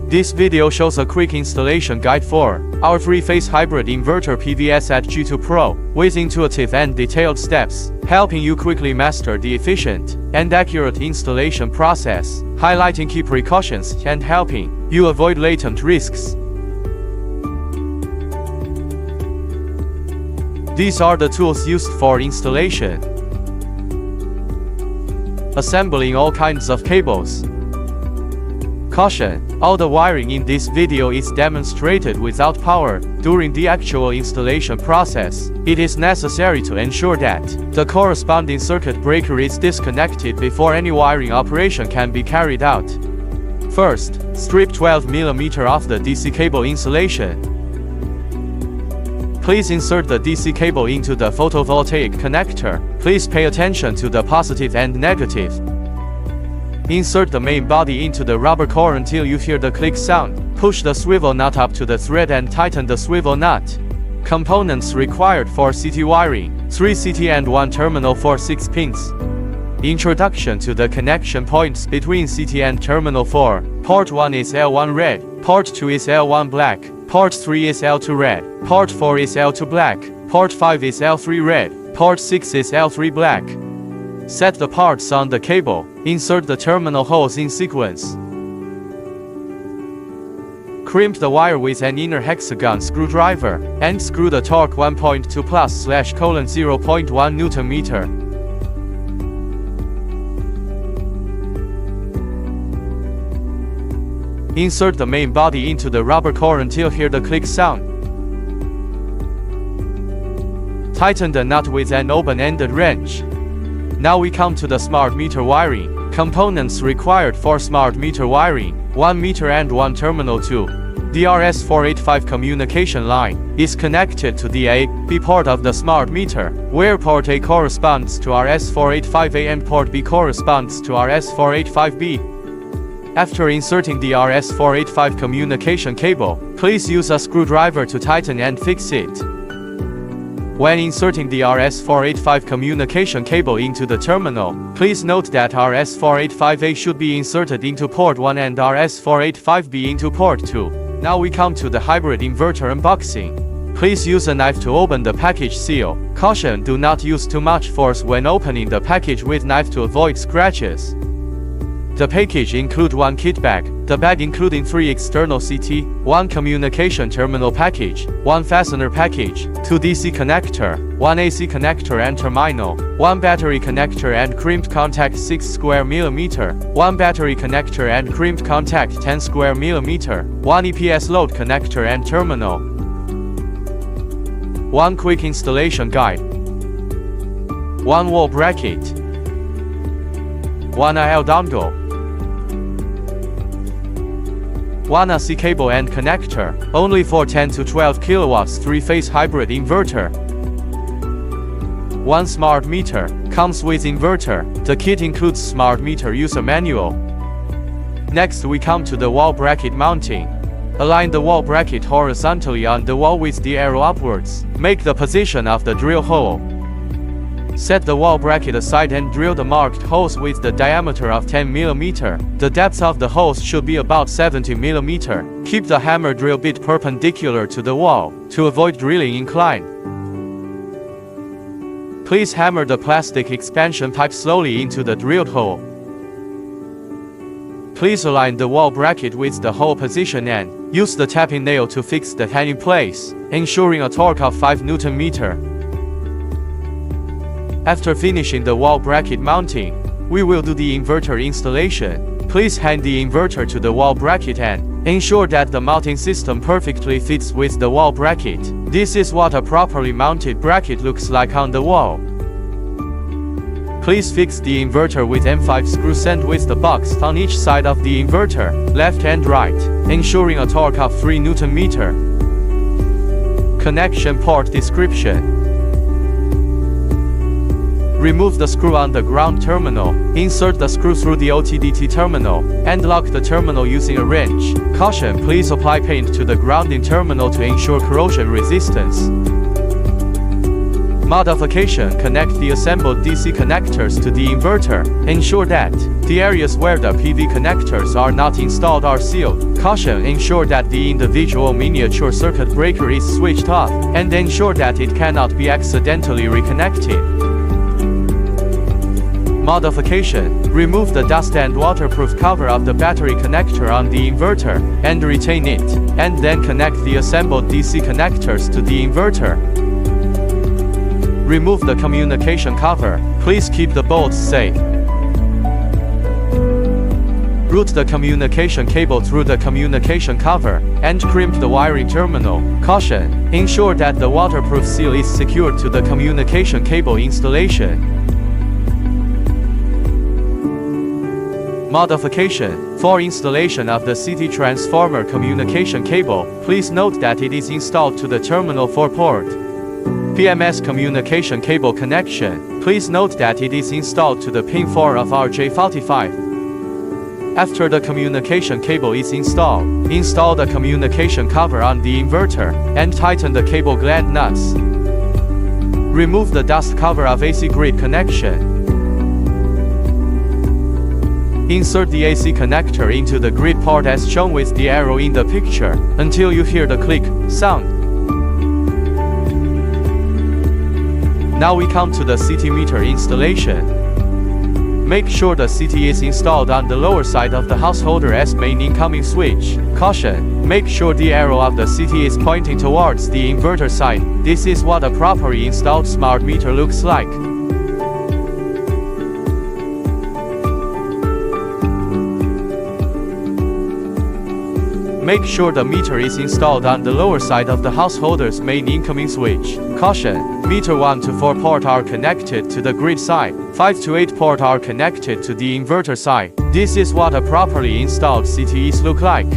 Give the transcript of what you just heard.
This video shows a quick installation guide for our 3-phase hybrid inverter PVS at G2 Pro, with intuitive and detailed steps, helping you quickly master the efficient and accurate installation process, highlighting key precautions and helping you avoid latent risks. These are the tools used for installation. Assembling all kinds of cables. Caution: all the wiring in this video is demonstrated without power. During the actual installation process, it is necessary to ensure that the corresponding circuit breaker is disconnected before any wiring operation can be carried out. First, strip 12 mm off the DC cable insulation. Please insert the DC cable into the photovoltaic connector. Please pay attention to the positive and negative. Insert the main body into the rubber core until you hear the click sound. Push the swivel nut up to the thread and tighten the swivel nut. Components required for CT wiring: 3 CT and 1 terminal for 6 pins. Introduction to the connection points between CT and terminal 4. Port 1 is L1 red, port 2 is L1 black, port 3 is L2 red, port 4 is L2 black, port 5 is L3 red, port 6 is L3 black. Set the parts on the cable. Insert the terminal holes in sequence. Crimp the wire with an inner hexagon screwdriver, and screw the torque 1.2 +/:0.1 Nm. Insert the main body into the rubber core until hear the click sound. Tighten the nut with an open-ended wrench. Now we come to the smart meter wiring. Components required for smart meter wiring: 1 meter and 1 terminal 2. The RS485 communication line is connected to the A/B port of the smart meter, where port A corresponds to RS485A and port B corresponds to RS485B. After inserting the RS485 communication cable, please use a screwdriver to tighten and fix it. When inserting the RS485 communication cable into the terminal, please note that RS485A should be inserted into port 1 and RS485B into port 2. Now we come to the hybrid inverter unboxing. Please use a knife to open the package seal. Caution: do not use too much force when opening the package with knife to avoid scratches. The package includes 1 kit bag. The bag including 3 external CT, 1 communication terminal package, 1 fastener package, 2 DC connector, 1 AC connector and terminal, 1 battery connector and crimped contact 6 square mm, 1 battery connector and crimped contact 10 square mm, 1 EPS load connector and terminal. 1 quick installation guide. 1 wall bracket. 1 IL dongle. 1 AC cable and connector, only for 10 to 12 kilowatts 3-phase hybrid inverter. 1 smart meter, comes with inverter. The kit includes smart meter user manual. Next we come to the wall bracket mounting. Align the wall bracket horizontally on the wall with the arrow upwards. Make the position of the drill hole. Set the wall bracket aside and drill the marked holes with the diameter of 10 mm. The depth of the holes should be about 70 mm. Keep the hammer drill bit perpendicular to the wall, to avoid drilling incline. Please hammer the plastic expansion pipe slowly into the drilled hole. Please align the wall bracket with the hole position and use the tapping nail to fix the head in place, ensuring a torque of 5 Nm. After finishing the wall bracket mounting, we will do the inverter installation. Please hand the inverter to the wall bracket and ensure that the mounting system perfectly fits with the wall bracket. This is what a properly mounted bracket looks like on the wall. Please fix the inverter with M5 screws and with the box on each side of the inverter, left and right, ensuring a torque of 3 Nm. Connection port description. Remove the screw on the ground terminal. Insert the screw through the OTDT terminal, and lock the terminal using a wrench. Caution: please apply paint to the grounding terminal to ensure corrosion resistance. Modification: connect the assembled DC connectors to the inverter. Ensure that the areas where the PV connectors are not installed are sealed. Caution: ensure that the individual miniature circuit breaker is switched off, and ensure that it cannot be accidentally reconnected. Modification: remove the dust and waterproof cover of the battery connector on the inverter, and retain it, and then connect the assembled DC connectors to the inverter. Remove the communication cover. Please keep the bolts safe. Route the communication cable through the communication cover, and crimp the wiring terminal. Caution: ensure that the waterproof seal is secured to the communication cable installation. Modification: for installation of the CT transformer communication cable, please note that it is installed to the terminal 4 port. PMS communication cable connection, please note that it is installed to the pin 4 of RJ45. After the communication cable is installed, install the communication cover on the inverter, and tighten the cable gland nuts. Remove the dust cover of AC grid connection. Insert the AC connector into the grid port as shown with the arrow in the picture, until you hear the click sound. Now we come to the CT meter installation. Make sure the CT is installed on the lower side of the householder as main incoming switch. Caution: make sure the arrow of the CT is pointing towards the inverter side. This is what a properly installed smart meter looks like. Make sure the meter is installed on the lower side of the householder's main incoming switch. Caution: meter 1 to 4 port are connected to the grid side, 5 to 8 port are connected to the inverter side. This is what a properly installed CTEs look like.